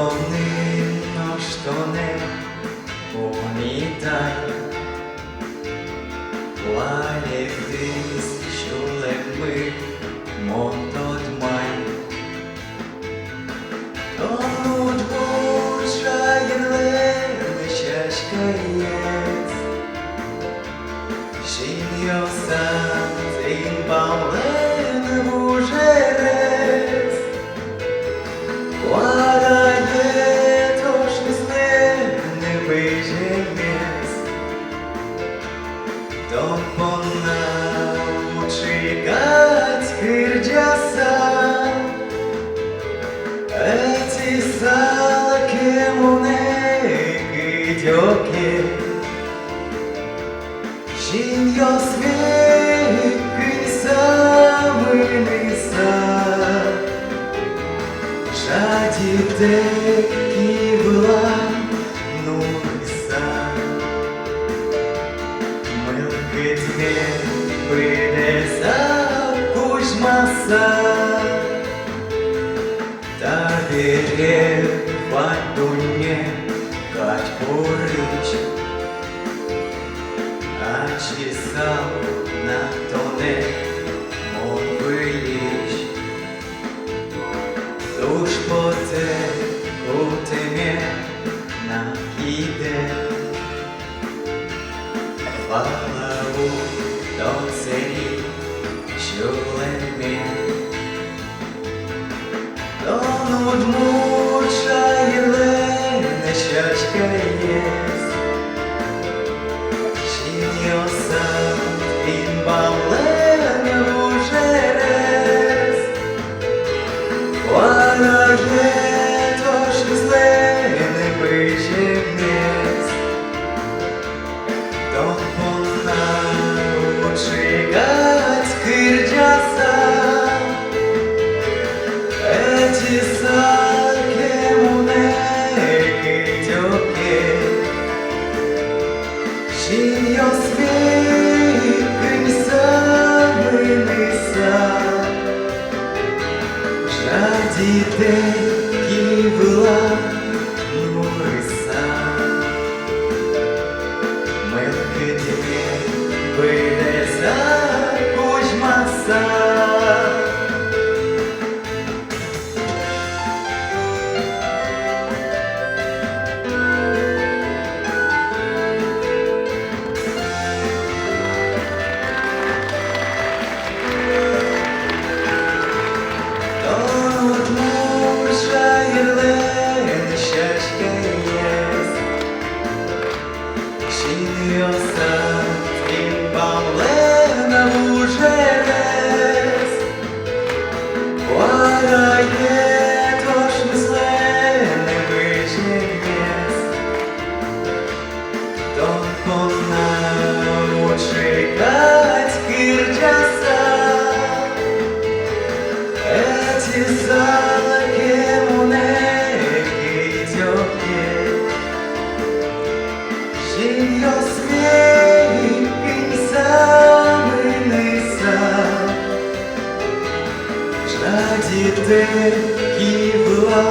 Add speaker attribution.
Speaker 1: Полонину штони помітай, плає десь, що легми, мотот май. Тонуть буча єрле, чашка єць, жін'йо сам, зін павлен вужерець. Ладає, тож не сне, не виженець, то понаучи гать кирджаса, ети салаке моне гидьоке, жін'йо свіки саминиса. Жаді теки була нуриса, милки дві винеса кужмаса, та дерев падуне кать порич, а чесал на тоне мон виліч. Душ поте у темі накиде, палаву до царі чулемі. Тонуть муча єлена чашка єсть, жін'йо сам він бавлен вужерець. Ладає, тож не зле, не виженець, то понаучи гать кирджаса, еті салке моне гидьоке, жін'йо свіким саминиса. Жаді теки була нуриса, милки дві винеса кужмаса. Жін'йо сам він павлена вужерець. Ладає, тож не зле, не виженець, то понаучи гать кирджаса, еті салаке моне гидьоке, жін'йо свіким саминиса. Жаді теки була